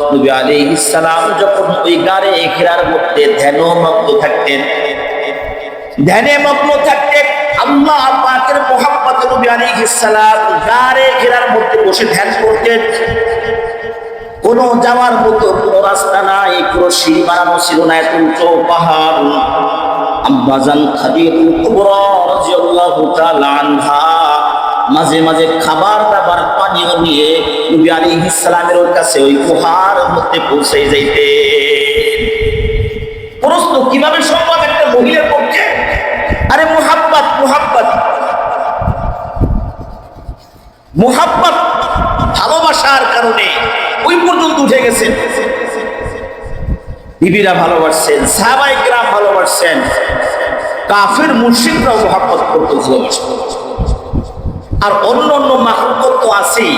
নবী আলাইহিস সালাম যখন ওই গারে হিরার মধ্যে ধ্যানে মগ্ন থাকতেন আল্লাহ পাকের মুহাব্বতে নবী আলাইহিস সালাম গারে হিরার মধ্যে বসে ধ্যান করতেন। কোনো যাওয়ার মতো কোনো রাস্তা নাই, কোনো সিঁড়ি বানানো ছিল না, এত উঁচু পাহাড়। আম্মা জান খাদিজাতুল কুবরা রাদিয়াল্লাহু তাআলা আনহা মাঝে মাঝে খাবার দাবার পানীয় নিয়ে নবী আলাইহিস সালামের কাছে ওই গুহার মধ্যে পৌঁছে যাইতেন। প্রশ্ন, কিভাবে সম্ভব একটা মহিলার পক্ষে? আরে মুহাব্বত ভালোবাসার কারণে ওই পর্যন্ত উঠে গেছেন। বিবিরা ভালোবাসছেন, সাহাবায়ে কেরাম ভালোবাসছেন, কাফের মুশরিকরাও মুহাব্বত করতে ভালোবাসতেন। আর অন্য মাখলুকাত তো আছেই।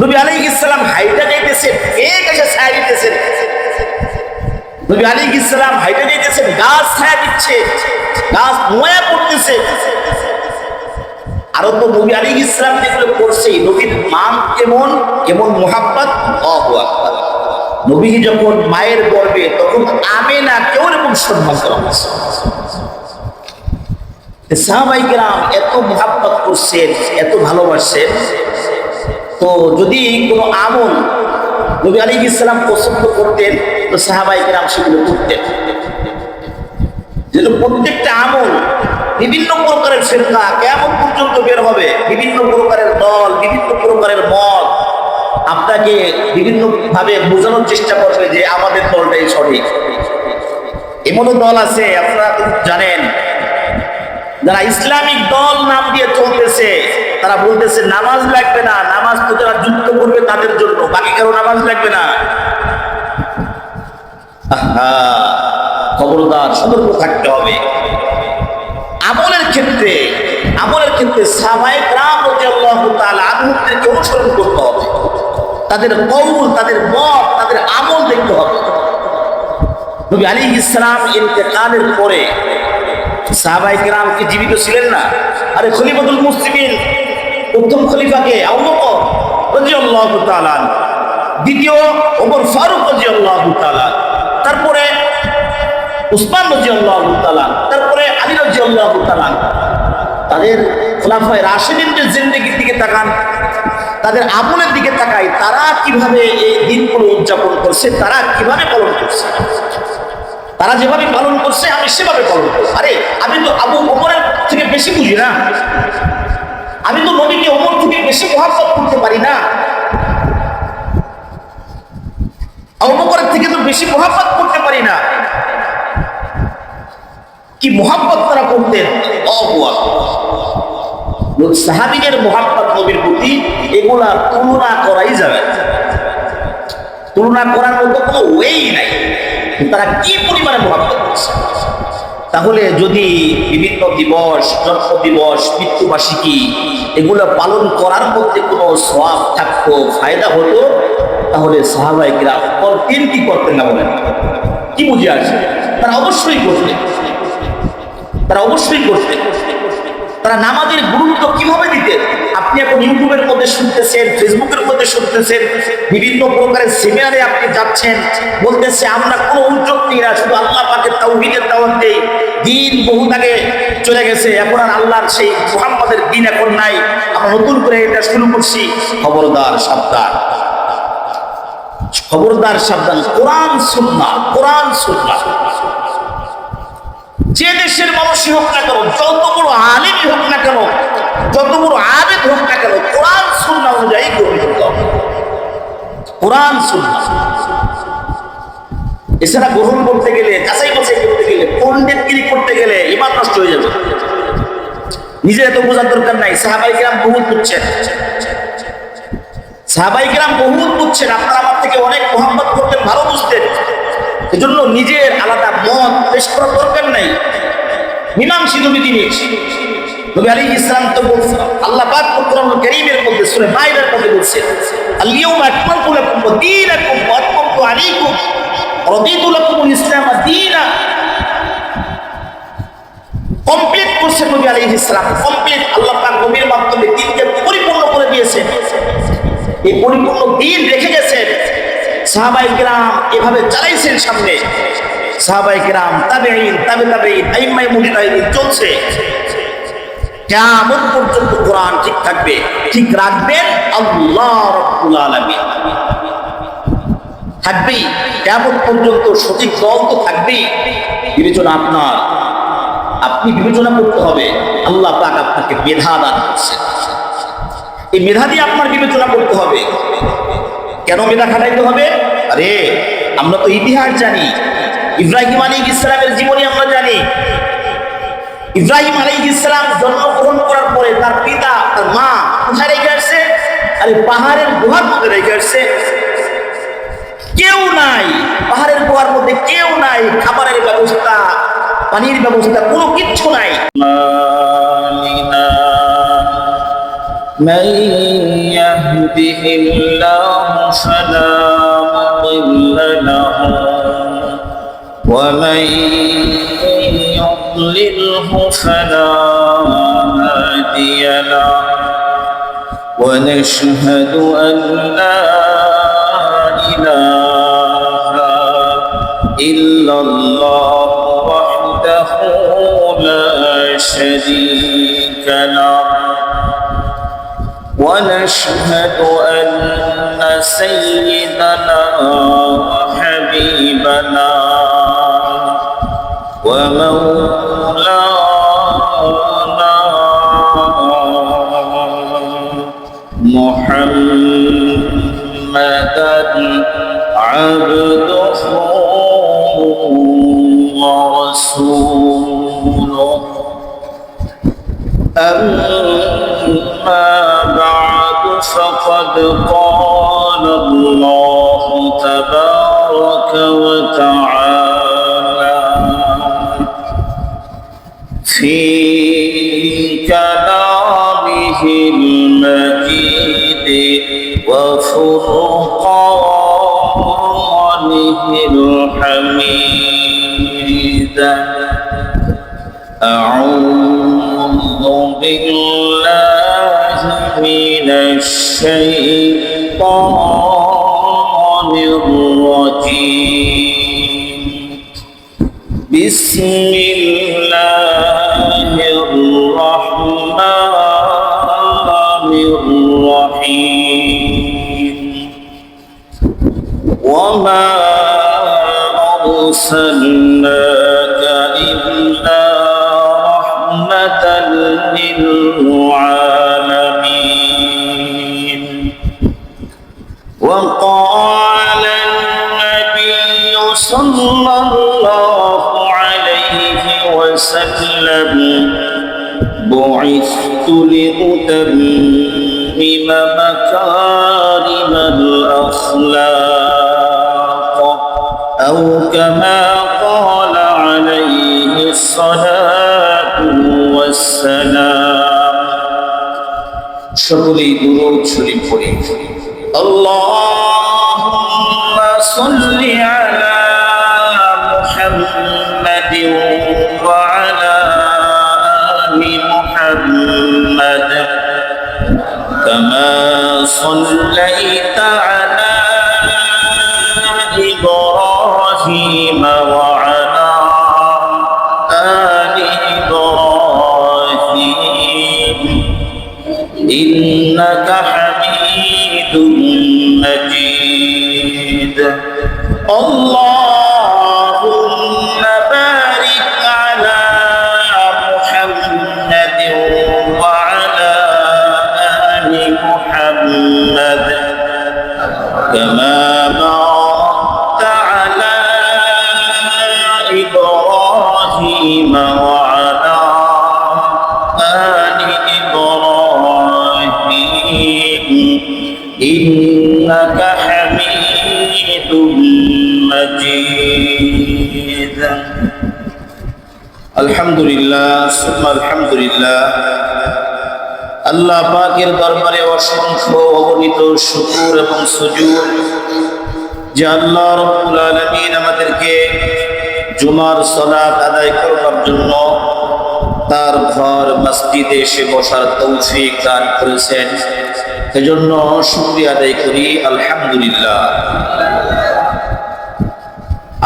নবী আলাইহিস সালাম হাইটা যাইতেছেন, এক এসে ছায়া দিতেছেন। নবী আলাইহিস সালাম হাইটা যাইতেছেন, গাছ ছায়া দিচ্ছে, গাছ মোয়া পড়তেছে। আর তো নবী আলাইহিস সালাম যেগুলো করছে, নবীর মান কেমন মুহাব্বত। আল্লাহু আকবার। নবী যখন মায়ের গর্ভে, তখন আমেনা কেউ এরকম সম্মান করা হয়েছে। সাহাবায়ে কেরাম এত মুহাব্বত করছেন, এত ভালোবাসছেন। তো যদি কোনো আমল নবী আলাইহিস সালাম পছন্দ করতেন, তো সাহাবায়ে কেরাম সেগুলো করতেন। যেহেতু প্রত্যেকটা আমল বিভিন্ন প্রকারের ফিরকা কিয়ামত পর্যন্ত বের হবে, বিভিন্ন প্রকারের দল, বিভিন্ন প্রকারের মত আপনাকে বিভিন্ন ভাবে বোঝানোর চেষ্টা করবে যে আমাদের দলটাই সঠিক। এমনও দল আছে, আপনারা জানেন, যারা ইসলামিক দল নাম দিয়ে চলতেছে, তারা বলতেছে নামাজ লাগবে না, নামাজ তো যারা যুদ্ধ করবে তাদের জন্য, বাকি কারো নামাজ লাগবে না। খবরদার, সতর্ক থাকতে হবে। আমলের ক্ষেত্রে সাহাবায়ে কেরাম রাদিয়াল্লাহু তাআলা আনহুদেরকে অনুসরণ করতে হবে। তাদের কওল, তাদের মত, তাদের আমল দেখতে হবে। নবী আলাইহিস সালাম ইন্তেকালের পরে সাহাবায়ে কেরাম কি জীবিত ছিলেন না? আরে খলিফাতুল মুসলিমিন, প্রথম খলিফাকে আবু বকর রাদিয়াল্লাহু তাআলা, দ্বিতীয় ওমর ফারুক রাদিয়াল্লাহু তাআলা, তারপরে উসমান রাদিয়াল্লাহু তাআলা, তারপরে আলী রাদিয়াল্লাহু তাআলা। তাদের খোলাফায়ে রাশিদিনদের জিন্দেগির দিকে তাকান, তাদের আমলের দিকে তাকাই, তারা কিভাবে এই দিনগুলো উদযাপন করছে, তারা কিভাবে পালন করছে। তারা যেভাবে পালন করছে আমি সেভাবে পালন করছি। আরে আমি তো আবু ওমরের থেকে বেশি বুঝি না, আমি তো নবীকে ওমর থেকে বেশি মুহাব্বত করতে পারি না, আবু বকরের থেকে তো বেশি মুহাব্বত করতে পারি না। কি মুহাব্বত তারা করতেন! সাহাবীদের মুহাব্বত নবীর প্রতি, এগুলা তুলনা করাই যাবে, তুলনা করার মতো কোনো ওয়েই নাই। তারা কি পরিমাণে মুহাব্বত করছে। তাহলে যদি বিভিন্ন দিবস, জন্ম দিবস, মৃত্যুবার্ষিকী এগুলো পালন করার মধ্যে কোনো সওয়াব থাকতো, ফায়দা হতো, তাহলে সাহাবায়ে কেরাম করতেন কি করতেন না বলেন? কি বুঝে আসে? তারা অবশ্যই করতেন। তারা নামাজের গুরুত্ব কিভাবে দিতেন? আপনি এখন ইউটিউবের মধ্যে শুনতেছেন, ফেসবুকের মধ্যে শুনতেছেন, বিভিন্ন প্রকারের সেমিনারে আপনি যাচ্ছেন, বলতেছে আমরা কোনো উদ্যোগ নিই না, শুধু আল্লাহ পাকের তাওহীদের দাওয়াত দেই। দিন বহু আগে চলে গেছে, এখন আর আল্লাহর সেই মুহাম্মদের দিন এখন নাই, আমরা নতুন করে এটা শুরু করছি। খবরদার, সাবধান, কোরআন সুন্নাহ। যে দেশের মানুষই হোক না কেন, যত বড় আলিমই হোক না কেন, যত বড় আবেদ হোক না কেন, কোরআন সুন্নাহ অনুযায়ী গঠিত হতে হবে। কোরআন সুন্নাহ এছাড়া গ্রহণ করতে গেলে, যাচাই বাছাই করতে গেলে, পণ্ডিতগিরি করতে গেলে ঈমান নষ্ট হয়ে যাবে। নিজের এত বোঝার দরকার নাই। সাহাবায়ে কেরাম বহুত বুঝছেন, আপনারা আমার থেকে অনেক মুহাব্বত করতেন, ভালো বুঝতেন। এজন্য নিজের আলাদা মত পেশ করার দরকার নাই। মীমাংসী নবী জিনিস। নবী আলাইহিস সালাম তো বলছেন, আল্লাহ পাক কোরআনুল কারীমের মধ্যে সূরা মাইদার মধ্যে বলছেন, আল-ইয়াউমা আকমালতু লাকুম দীনাকুম ওয়া আতমামতু আলাইকুম ওয়া রাদিতু লাকুমুল ইসলাম দীনা। কমপ্লিট করছেন নবী আলাইহিস সালাম, কমপ্লিট। আল্লাহ পাক নবীর মাধ্যমে দ্বীনকে পরিপূর্ণ করে দিয়েছেন। এই পরিপূর্ণ দ্বীন রেখে গেছেন। সাহাবায়ে কেরাম এভাবে চালাইছেন সামনে, সাহাবায়ে কেরাম, তাবেঈন, তাবেঈন, আইম্মায়ে মুজতাহিদিন চলছে। কিয়ামত পর্যন্ত কোরআন ঠিক থাকবে, ঠিক রাখবেন আল্লাহ রাব্বুল আলামিন। থাকবেই কিয়ামত পর্যন্ত, সঠিক দল তো থাকবেই। বিবেচনা আপনার, আপনি বিবেচনা করতে হবে। আল্লাহ পাক আপনাকে মেধা দান করছেন, এই মেধা দিয়ে আপনার বিবেচনা করতে হবে। কেন মেধা খাটাইতে হবে? আরে আমরা তো ইতিহাস জানি, ইব্রাহিম আলাইহিস সালামের জীবনী আমরা জানি। ইব্রাহিম আলাইহিস সালাম জন্মগ্রহণ করার পরে তার পিতা, তার মা কোথায় রেখে আসছে? আরে পাহাড়ের গুহার মধ্যে রেখে আসছে। কেউ নাই, পাহাড়ের গুহার মধ্যে কেউ নাই, খাবারের ব্যবস্থা, পানির ব্যবস্থা, কোনো কিচ্ছু নাই। من يهده الله فلا مضل له ومن يضلله فلا هادي له ونشهد أن لا إله إلا الله وحده لا شريك له ونشهد أن سيدنا وحبيبنا ومولانا محمدا عبده ورسوله أما بعد فقد قال الله تبارك وتعالى في كلامه المجيد وفرقانه الحميد أعوذ بالله من الشيطان الرجيم بسم الله الرحمن الرحيم وما أرسلناك إلا رحمة للعالمين وقال النبي صلى الله عليه وسلم بعثت لأتمم مكارم الأخلاق أو كما قال عليه الصلاة والسلام সকলেই দুরূদ শরীফ পড়ি আল্লাহুম্মা সাল্লি আলা মুহাম্মাদিন ওয়া আলা আলি মুহাম্মাদ কামা সাল্লাইতা আলা ইব্রাহিম ওয়া আলা আলি ইব্রাহিম إنك حميد مجيد اللهم بارك على محمد وعلى آل محمد كما باركت على إبراهيم وعلى آل إبراهيم إنك حميد مجيد الحمد لله ثم الحمد لله আল্লাহ পাকের দরবারে অসংখ্য অগণিত শুকর এবং সুজুদ যে আল্লাহ রাব্বুল আলামিন আমাদেরকে জুমার সালাত আদায় করার জন্য তার ঘর মসজিদে এসে বসার তৌফিক দান করেছেন। এজন্য শুকরিয়া আদায় করি আলহামদুলিল্লাহ।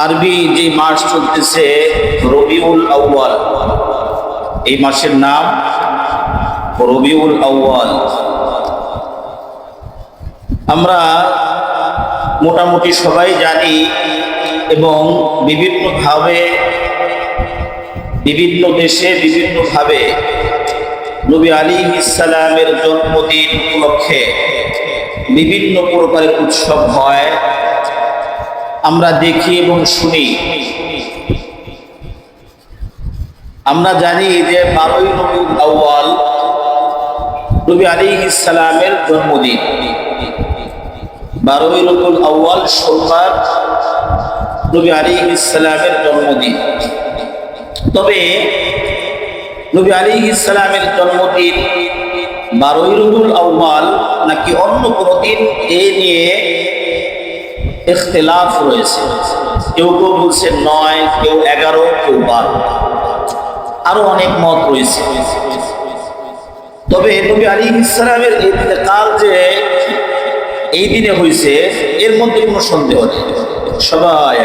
আরবি যে মাস চলতেছে রবিউল আউয়াল, এই মাসের নাম রবিউল আউয়াল। আমরা মোটামুটি সবাই জানি এবং বিভিন্নভাবে বিভিন্ন দেশে বিভিন্নভাবে নবী আলাইহিস সালামের জন্মদিন উপলক্ষে বিভিন্ন প্রকারের উৎসব হয়, আমরা দেখি এবং শুনি। আমরা জানি যে 12ই রবিউল আউয়াল নবী আলাইহিস সালামের জন্মদিন। 12ই রবিউল আউয়াল সোমবার নবী আলাইহিস সালামের জন্মদিন। তবে নবী আলাইহিস সালামের জন্মদিন 12ই রবিউল আউয়াল নাকি অন্য কোনো দিন, এ নিয়ে ইখতিলাফ রয়েছে। কেউ কেউ বলছে 9, কেউ 11, কেউ 12, আরো অনেক মত রয়েছে। তবে নবী আলাইহিস সালামের ইন্তেকাল যে এই দিনে হয়েছে এর মধ্যে কোনো সন্দেহ নেই। সবাই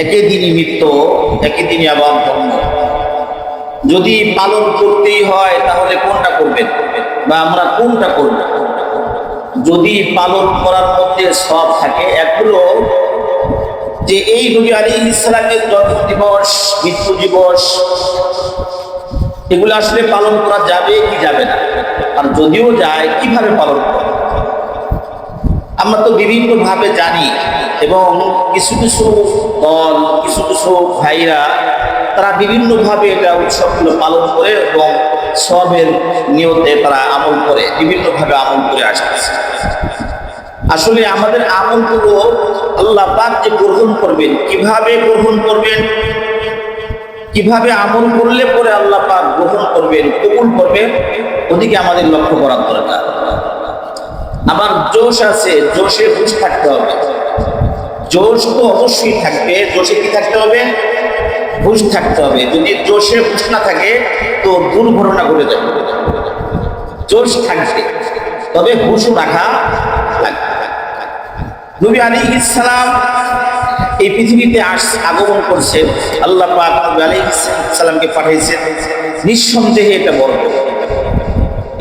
একই দিনই মৃত্যু, একই দিনই আবার জন্ম। যদি পালন করতেই হয় তাহলে কোনটা করবেন বা আমরা কোনটা করব? যদি পালন করার মধ্যে সব থাকে, এগুলো যে এই নবী আলাইহিস সালামের জন্ম দিবস, মৃত্যু দিবস, এগুলো আসলে পালন করা যাবে কি যাবে না, আর যদিও যায় কিভাবে পালন করা? আমরা তো বিভিন্নভাবে জানি এবং কিছু কিছু দল, কিছু কিছু ভাইরা তারা বিভিন্নভাবে এটা উৎসবগুলো পালন করে এবং সবের নিয়তে তারা আমল করে, বিভিন্নভাবে আমল করে আসতেছে। আসলে আমাদের আমলগুলো আল্লাহ পাক যে গ্রহণ করবেন, কিভাবে গ্রহণ করবেন, কিভাবে আমল করলে পরে আল্লাহ পাক গ্রহণ করবেন, কবুল করবেন, ওদিকে আমাদের লক্ষ্য করার দরকার। আবার জোশ আছে, জোশে হুঁশ থাকতে হবে। জোশ তো অবশ্যই থাকবে, জোশে কি থাকতে হবে? হুঁশ থাকতে হবে। যদি জোশে হুঁশ না থাকে তো দুর্ঘটনা ঘটে যাবে। জোশ থাকবে, তবে হুঁশও রাখা লাগবে। নবী আলাইহিস সালাম এই পৃথিবীতে আগমন করছেন, আল্লাহ পাক নবী আলাইহিস সালামকে পাঠিয়েছেন। নিঃসন্দেহে এটা বড়,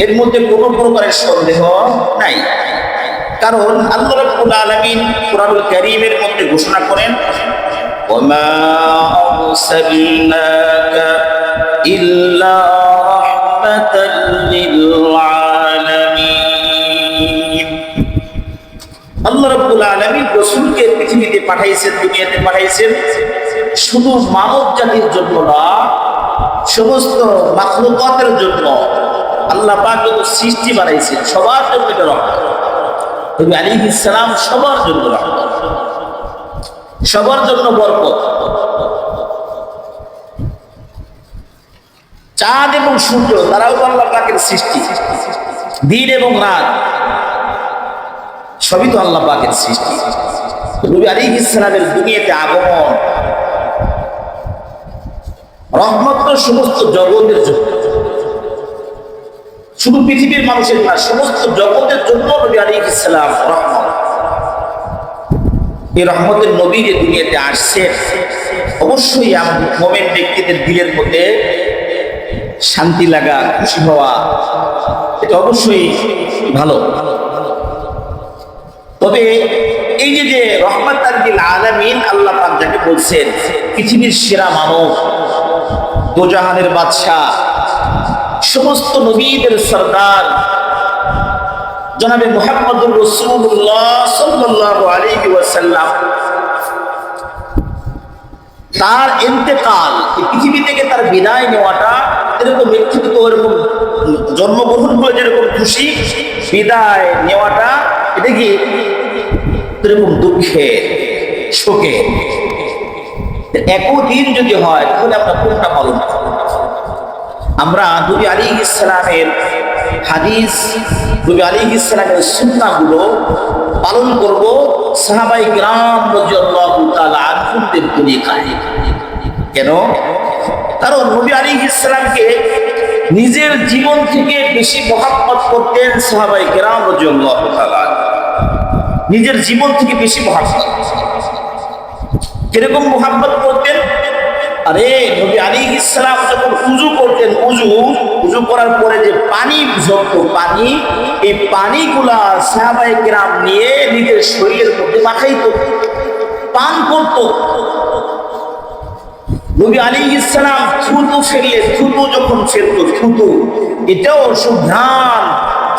এর মধ্যে কোনো প্রকারের সন্দেহ নাই। কারণ আল্লাহ রাব্বুল আলামিন কুরআনুল কারীমের মধ্যে ঘোষণা করেন, ওয়ামা আরসালনাকা ইল্লা রাহমাতাল লিল আলামিন। আল্লাহ রাব্বুল আলামিন রাসূলকে পৃথিবীতে পাঠাইছেন, দুনিয়াতে পাঠাইছেন শুধু মানব জাতির জন্য না, সমস্ত মাখলুকাতের জন্য। আল্লাহ পাক যত সৃষ্টি বানাইছেন সবার জন্য এটা রহমত। নবী আলাইহিস সালাম সবার জন্য রহমত, সবার জন্য বরকত। চাঁদ এবং সূর্য তারাও আল্লাহ পাকের সৃষ্টি, দিন এবং রাত সবই তো আল্লাহ পাকের সৃষ্টি। নবী আলাইহিস সালামের দুনিয়াতে আগমন রহমত তো সমস্ত জগতের জন্য, শুধু পৃথিবীর মানুষের না, সমস্ত জগতের জন্য নবী আলাইহিস সালাম রহমত। এই রহমতের নবী যে দুনিয়াতে আসছেন, অবশ্যই মুমিন ব্যক্তিদের দিলের মধ্যে শান্তি লাগা, খুশি হওয়া, এটা অবশ্যই ভালো। তবে এই যে রহমাতাল লিল আলামিন আল্লাহ পাক যাকে বলছেন পৃথিবীর সেরা মানব, দোজাহানের বাদশাহ, সমস্ত নবীদের সরদার জনাবে মুহাম্মদুর রাসূলুল্লাহ সাল্লাল্লাহু আলাইহি ওয়াসাল্লাম, তার ইন্তেকাল, এই পৃথিবী থেকে তার বিদায় নেওয়াটা, এরকম মৃত্যুতে তো এরকম জন্মগ্রহণ করে যেরকম খুশি, বিদায় নেওয়াটা এটা কি এরকম দুঃখে, শোকে। একই দিন যদি হয় তাহলে আমরা কোনটা পালন করব? আমরা নবী আলাইহিস সালামের হাদিস, নবী আলাইহিস সালামের সুন্নাহগুলো পালন করব সাহাবায়ে কিরাম রাদিয়াল্লাহু তাআলা আনহুদের তরিকায়। কেন? কারণ নবী আলাইহিস সালামকে নিজের জীবন থেকে বেশি মহব্বত করতেন সাহাবায়ে কেরাম রাদিয়াল্লাহু তাআলা। নিজের জীবন থেকে বেশি মহব্বত। কিরকম মহব্বত করতেন? আরে নবী আলাইহিস সালাম যখন উযু করতেন, উযু করার পরে যে পানি ঝরতো, এই পানিগুলা সাহাবায়ে কেরাম নিয়ে নিজের শরীরের মধ্যে মাখাইতো, পান করতো। নবী আলাইহিস সালাম থুতু যখন ফেলতো, এটাও সুঘ্রাণ।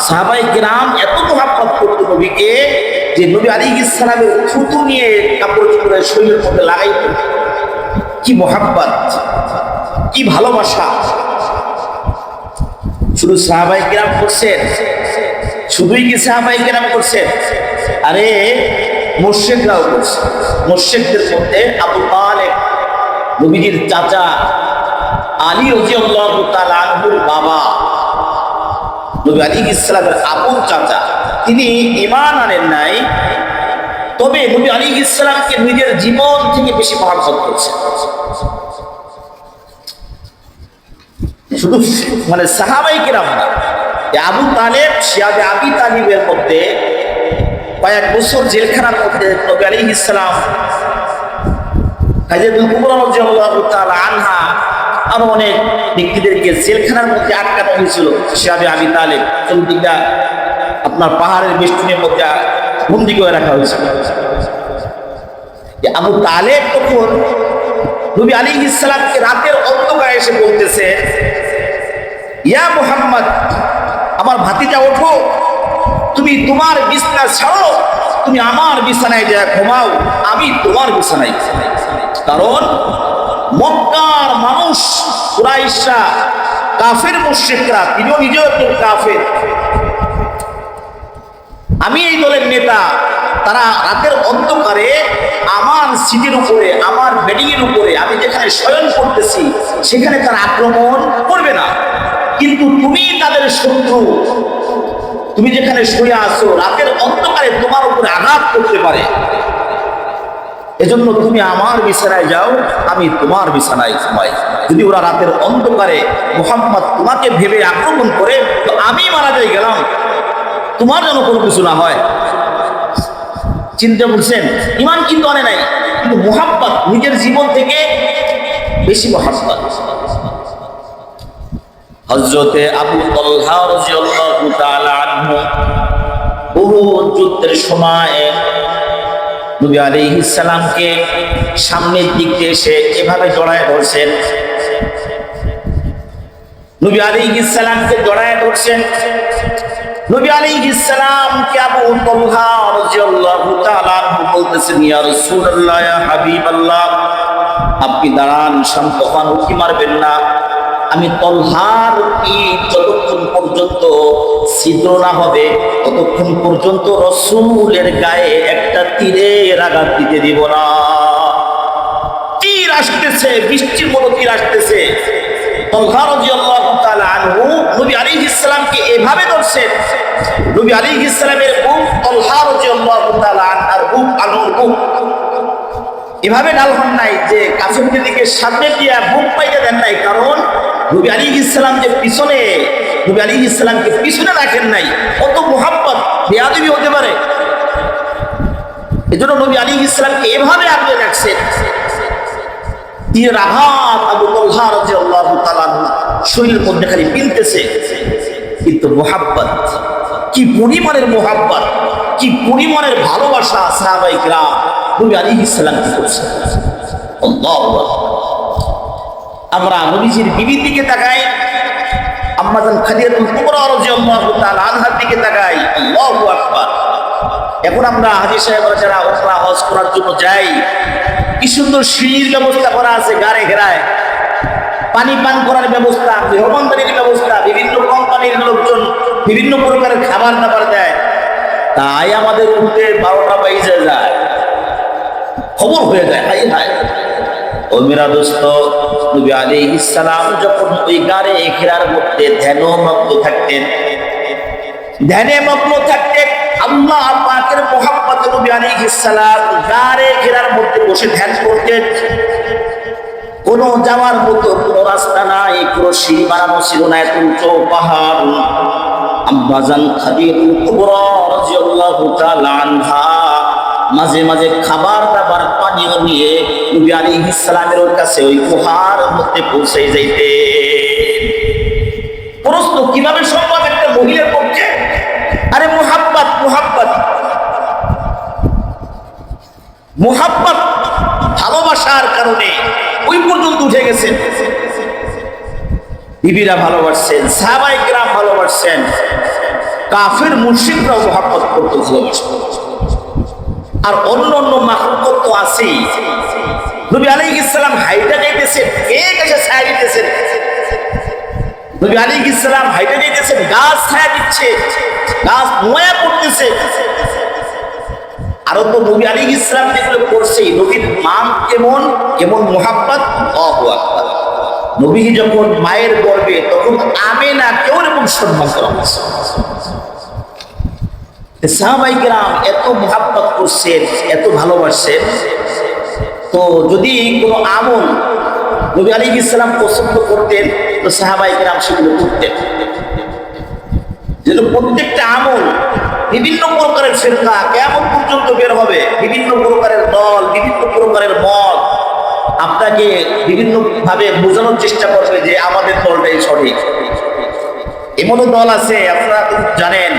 সাহাবায়ে কেরাম এত মহব্বত করতো নবীকে যে নবী আলাইহিস সালামের থুতু নিয়ে কাপড় চোপড়ের শরীরের মধ্যে লাগাইতো। কি মহব্বত, কি ভালোবাসা! শুধু সাহাবায়ে কেরাম করছেন? শুধুই কি সাহাবায়ে কেরাম করছেন? আরে মুশরিকরাও করছে। মুশরিকদের মধ্যে আবু তালেব, নবীজির চাচা, আলী রাদিয়াল্লাহু তাআলা আনহুর বাবা, নবী আলাইহিস সালামের আপন চাচা, তিনি ঈমান আনেন নাই, তবে নবী আলাইহিস সালামকে নিজের জীবন থেকে বেশি মহব্বত করছেন। শুধু সাহাবায়ে কেরাম না, আবু তালেব, শিয়াবে আবি তালিবের মধ্যে কয়েক বছর জেলখানার মধ্যে নবী আলাইহিস সালাম, খাদিজাতুল কুবরা রাদিয়াল্লাহু তাআলা আনহা, আরো অনেক ব্যক্তিদেরকে জেলখানার মধ্যে আটকানো হয়েছিল। শিয়াবে আবি তালেব চতুর্দিকটা আপনার পাহাড়ের বেষ্টনীর মধ্যে বন্দী করে রাখা হয়েছিল। আবু তালেব তখন নবী আলাইহিস সালামকে রাতের অন্ধকারে এসে বলতেছে, ইয়া মুহাম্মদ, আমার ভাতিজা ওঠো, তুমি তোমার বিছানা ছাড়ো, তুমি আমার বিছানায় যা ঘুমাও, আমি তোমার বিছানায়। কারণ মক্কার মানুষ, কুরাইশরা, কাফের মুশরিকরা, তিনিও নিজেও একজন কাফের, আমি এই দলের নেতা, তারা রাতের অন্ধকারে আমার সিটের উপরে, আমার বেডিং এর উপরে, আমি যেখানে শয়ন করতেছি সেখানে তারা আক্রমণ করবে না, কিন্তু তুমি তাদের শত্রু, তুমি যেখানে শুয়ে আছো রাতের অন্ধকারে তোমার উপরে আঘাত করতে পারে, এজন্য তুমি আমার বিছানায় যাও, আমি তোমার বিছানায় ঘুমাই। যদি ওরা রাতের অন্ধকারে মুহাম্মদ তোমাকে ভেবে আক্রমণ করে, তো আমি মারা যাই গেলাম, তোমার যেন কোনো কিছু না হয়। চিন্তা করছেন? ঈমান কিন্তু আনে নাই, কিন্তু মুহাব্বত, নিজের জীবন থেকে বেশি মুহাব্বত। হযরতে আবু তালহা রাদিয়াল্লাহু তাআলা আনহু উহুদ যুদ্ধের সময় নবী আলাইহিস সালামকে সামনের দিক দিয়ে এসে এভাবে জড়ায় ধরছেন, নবী আলাইহিস সালামকে জড়ায় ধরছেন। নবী আলাইহিস সালামকে আবু তালহা রাদিয়াল্লাহু তাআলা আনহু বলতেছেন, ইয়া রাসূলুল্লাহ, ইয়া হাবিবাল্লাহ, আপনি দাঁড়ান, শান্ত হন, উঁকি মারবেন না। আমি তলহার পিঠ যতক্ষণ পর্যন্ত ছিদ্র না হবে ততক্ষণ পর্যন্ত রাসূলের গায়ে একটা তীরের আঘাত দিতে দিব না। তীর আসতেছে, বৃষ্টির মতো তীর আসতেছে। তলহা রাদিয়াল্লাহু তাআলা আনহু নবী আলাইহিস সালামকে এভাবে ধরছেন, নবী আলাইহিস সালামের বুক তলহা রাদিয়াল্লাহু তাআলা আনহার বুক, আনুর বুক এভাবে ডাল হন নাই যে কাফেরদের দিকে সামনে দিয়া বুক পাইতে দেন নাই, কারণ নবী আলাইহিস সালাম যে পিছনে, নবী আলাইহিস সালামকে পিছনে রাখেন নাই, কত মুহাব্বত, বেয়াদবি হতে পারে। এজন্য নবী আলাইহিস সালামকে এভাবে আগলে রাখছেন। তীরের আঘাত আবু তালহা রাদিয়াল্লাহু তাআলা শরীরের মধ্যে খালি বিনতেছে, কিন্তু মুহাব্বত, কি পরিমাণের মুহাব্বত, কি পরিমাণের ভালোবাসা সাহাবায়ে কিরাম নবী আলাইহিস সালামকে করছেন। আল্লাহু আকবার। আমরা নবীজির বিবির দিকে তাকাই, আম্মা জান খাদিজাতুল কুবরা রাদিয়াল্লাহু তাআলা আনহার দিকে তাকাই, আল্লাহু আকবার। এখন আমরা হাজী সাহেবরা যারা উমরা হজ করার জন্য যাই, কি সুন্দর সিঁড়ির ব্যবস্থা করা আছে, গাড়ে ঘেরায় পানি পান করার ব্যবস্থা, মেহমানদারির ব্যবস্থা, বিভিন্ন কোম্পানির লোকজন বিভিন্ন প্রকারের খাবার দাবার দেয়। তাই আমাদের উঠে 12টা বেজে যায়, খবর হয়ে যায়, হাই হাই। ও মেরা দোস্ত, নবী আলাইহিস সালাম যখন ওই গাড়ে ঘেরার মধ্যে ধ্যানমগ্ন থাকতেন, আল্লাহ পাকের মুহাব্বতে নবী আলাইহিস সালাম গাড়ে ঘেরার মধ্যে বসে ধ্যান করতেন। কোনো যাওয়ার মতো কোনো রাস্তা নাই, কোনো সিঁড়ি বানানো ছিল না, এত উঁচু পাহাড়। আম্মাজান খাদিজাতুল কুবরা রাদিয়াল্লাহু তাআলা আনহা মাঝে মাঝে খাবার দাবার পানীয় নিয়ে নবী আলাইহিস সালামের কাছে ওই গুহার মধ্যে পৌঁছে যাইতে। প্রশ্ন, কিভাবে সম্ভব একটা মহিলার পক্ষে? আরে মুহাব্বত, মুহাব্বত, মুহাব্বত, ভালোবাসার কারণে ওই পর্যন্ত উঠে গেছেন। বিবিরা ভালোবাসছেন, সাহাবায়ে কেরাম ভালোবাসছেন, কাফের মুশরিকরাও মুহাব্বত করতে ভালোবাসতেন। আর অন্য অন্য মাখলুকাত তো আছেই। নবী আলাইহিস সালাম হাইটা যাইতেছেন, কে কাছে ছায়া দিতেছেন? নবী আলাইহিস সালাম হাইটা যাইতেছেন, গাছ ছায়া দিচ্ছে, গাছ মোয়া পড়তেছে। আরো তো নবী আলাইহিস সালাম যেগুলো করছে, নবীর মান কেমন, কেমন মুহাব্বত। আল্লাহু আকবার। নবী যখন মায়ের গর্ভে, তখন আমেনা কেউ এরকম সম্মান করা হয়েছে। সাহাবায়ে কেরাম এত মুহাব্বত করছেন, এত ভালোবাসছেন। তো যদি কোনো আমল নবী আলাইহিস সালাম পছন্দ করতেন, তো সাহাবায়ে কেরাম সেগুলো করতেন। যেন প্রত্যেকটা আমল, বিভিন্ন প্রকারের ফিরকা কিয়ামত পর্যন্ত বের হবে, বিভিন্ন প্রকারের দল, বিভিন্ন প্রকারের মত আপনাকে বিভিন্ন ভাবে বোঝানোর চেষ্টা করবে যে আমাদের দলটাই সঠিক। এমনও দল আছে, আপনারা জানেন,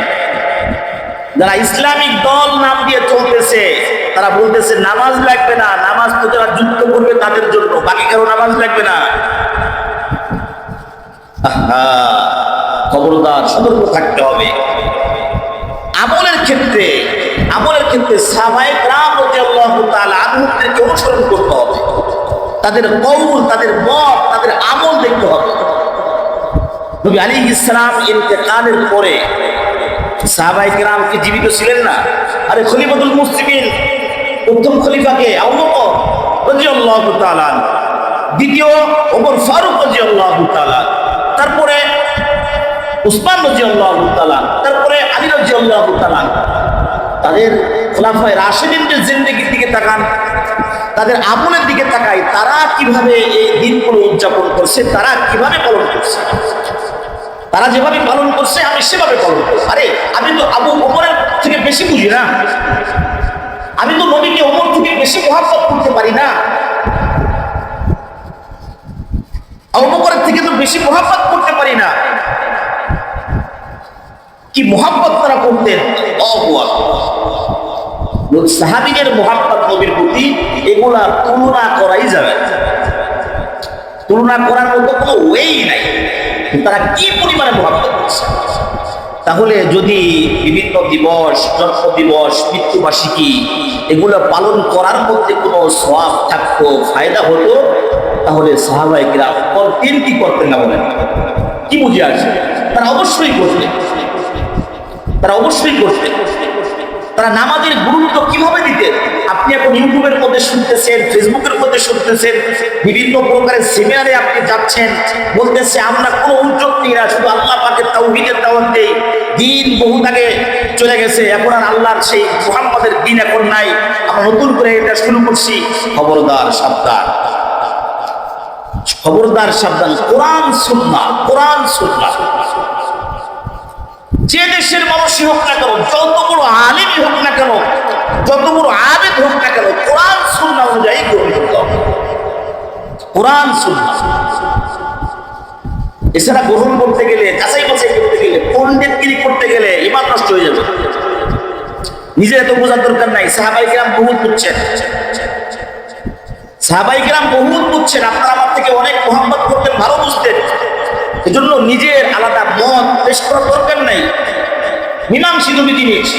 যারা ইসলামিক দল নাম দিয়ে চলতেছে, তারা বলতেছে নামাজ লাগবে না, নামাজ তো যারা যুক্ত করবে তাদের জন্য, বাকি কারো নামাজ লাগবে না। খবরদার, সতর্ক থাকতে হবে। আমলের ক্ষেত্রে সাহাবায়ে কেরাম রাদিয়াল্লাহু তাআলা আনহুদেরকে অনুসরণ করতে হবে। তাদের কওল, তাদের মত, তাদের আমল দেখতে হবে। নবী আলাইহিস সালাম ইন্তেকালের পরে সাহাবায়ে কেরাম কি জীবিত ছিলেন না? আরে খলিফাতুল মুসলিমিন, প্রথম খলিফাকে আবু বকর রাদিয়াল্লাহু তাআলা, দ্বিতীয় ওমর ফারুক রাদিয়াল্লাহু তাআলা, তারপরে উসমান রাদিয়াল্লাহু তাআলা, তারপরে আলী রাদিয়াল্লাহু তাআলা। তাদের খোলাফায়ে রাশিদিনদের জিন্দেগির দিকে তাকান, তাদের আমলের দিকে তাকাই, তারা কিভাবে এই দিনগুলো উদযাপন করছে, তারা কিভাবে পালন করছে। তারা যেভাবে পালন করছে আমি সেভাবে পালন করছি। আরে আমি তো আবু ওমরের থেকে বেশি বুঝি না, আমি তো নবীকে ওমর থেকে বেশি মুহাব্বত করতে পারি না, আবু বকরের থেকে তো বেশি মুহাব্বত করতে পারি না। কি মুহাব্বত তারা করতেন! সাহাবীদের মুহাব্বত নবীর প্রতি, এগুলা তুলনা করাই যাবে, তুলনা করার মতো কোনো ওয়েই নাই। তারা কি পরিমাণে মুহাব্বত করছে। তাহলে যদি বিভিন্ন দিবস, জন্ম দিবস, মৃত্যুবার্ষিকী এগুলো পালন করার মধ্যে কোনো সওয়াব থাকতো, ফায়দা হতো, তাহলে সাহাবায়ে কেরাম করতেন কি করতেন না? বলেন, কি বুঝে আসে? তারা অবশ্যই করতেন, তারা অবশ্যই করতেন। তারা নামাজের গুরুত্ব কিভাবে দিতেন? আপনি এখন ইউটিউবের মধ্যে শুনতেছেন, ফেসবুকের মধ্যে শুনতেছেন, বিভিন্ন প্রকারের সেমিনারে আপনি যাচ্ছেন, বলতেছে আমরা কোনো উদ্যোগ নিই না, শুধু আল্লাহ পাকের তাওহীদের দাওয়াত দেই। দিন বহু আগে চলে গেছে, এখন আর আল্লাহর সেই মুহাম্মদের দিন এখন নাই, আমরা নতুন করে এটা শুরু করছি। খবরদার, সাবধান, খবরদার, সাবধান। কোরআন সুন্নাহ, কোরআন সুন্নাহ। যে দেশের মানুষই হোক না কেন, যত বড় আলিমই হোক না কেন, যত বড় আবেদ হোক না কেন, কোরআন সুন্নাহ অনুযায়ী গ্রহণ করতে হবে। কোরআন সুন্নাহ এছাড়া গ্রহণ করতে গেলে, যাচাই বাছাই করতে গেলে, পণ্ডিতগিরি করতে গেলে ঈমান নষ্ট হয়ে যাবে। নিজের এত বোঝার দরকার নাই। সাহাবায়ে কেরাম বহুত বুঝছেন, সাহাবায়ে কেরাম বহুত বুঝছেন। আপনারা আমার থেকে অনেক মুহাব্বত করতেন, ভালো বুঝতেন, এজন্য নিজের আলাদা মত পেশ করার দরকার নাই। মীমাংসী নবী জিনিস।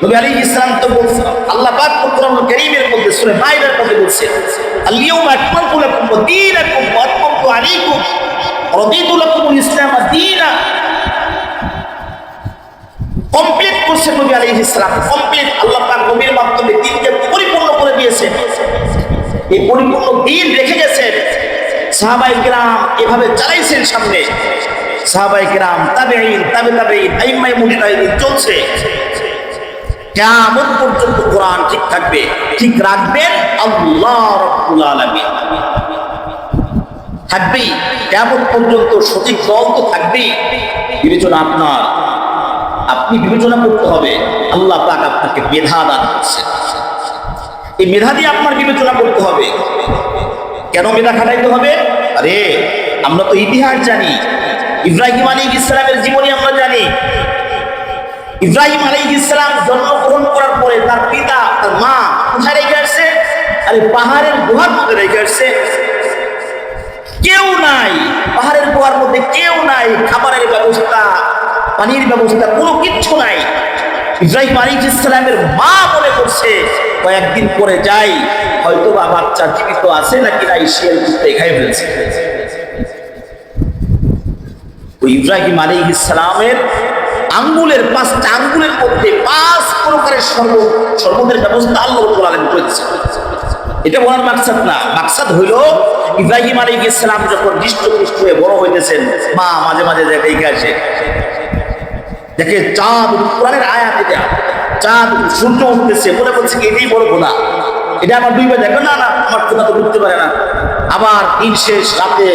নবী আলাইহিস সালাম তো বলছেন, আল্লাহ পাক কোরআনুল কারীমের মধ্যে সূরা মাইদার মধ্যে বলছেন, আল-ইয়াউমা আকমালতু লাকুম দীনাকুম ওয়া আতমামতু আলাইকুম ওয়া রাদিতু লাকুমুল ইসলাম দীনা। কমপ্লিট করছেন নবী আলাইহিস সালাম, কমপ্লিট। আল্লাহ পাক নবীর মাধ্যমে দ্বীনকে পরিপূর্ণ করে দিয়েছেন। এই পরিপূর্ণ দ্বীন রেখে গেছেন। সাহাবায়ে কেরাম এভাবে চালাইছেন সামনে। সাহাবায়ে কেরাম, তাবেঈন, তাবেঈন, আইম্মায়ে মুজতাহিদিন চলছে। কিয়ামত পর্যন্ত কোরআন ঠিক থাকবে, ঠিক রাখবেন আল্লাহ রাব্বুল আলামিন। থাকবেই, কিয়ামত পর্যন্ত সঠিক দল তো থাকবেই। বিবেচনা আপনার, আপনি বিবেচনা করতে হবে। আল্লাহ পাক আপনাকে মেধা দান করছেন, এই মেধা দিয়ে আপনার বিবেচনা করতে হবে। কেন মেধা খাটাইতে হবে? আরে আমরা তো ইতিহাস জানি, ইব্রাহিম আলাইহিস সালামের জীবনী আমরা জানি। ইব্রাহিম আলাইহিস সালাম জন্মগ্রহণ করার পরে তার পিতা, তার মা কোথায় রেখে আসছে? আরে পাহাড়ের গুহার মধ্যে রেখে আসছে। কেউ নাই, পাহাড়ের গুহার মধ্যে কেউ নাই, খাবারের ব্যবস্থা, পানির ব্যবস্থা, কোনো কিচ্ছু নাই। ইব্রাহিম আলাইহিস সালামের মা মনে করছে কয়েকদিন পরে যাই, হয়তো বা বাচ্চা জীবিত আছে নাকি নাই, শিয়াল কুত্তে খাই ফেলছে। ওই ইব্রাহিম আলাইহিস সালামের আঙ্গুলের 5টা আঙ্গুলের মধ্যে 5 প্রকারের শরবতের ব্যবস্থা আল্লাহ রাব্বুল আলামিন করেছে। এটা বলার মাকসাদ না, মাকসাদ হইল ইব্রাহিম আলাইহিস সালাম যখন হৃষ্টপুষ্ট হয়ে বড় হইতেছেন, মা মাঝে মাঝে দেখে আসে, দেখে চাঁদ, কোরআনের আয়াত এটা, চাঁদ সূর্য উঠতেছে, মনে করছে কি এটাই বড় খোদা, এটা আমার দুই ভাই দেখো, না না আমার খোদা তো উঠতে পারে না। আবার দিন শেষ, রাতে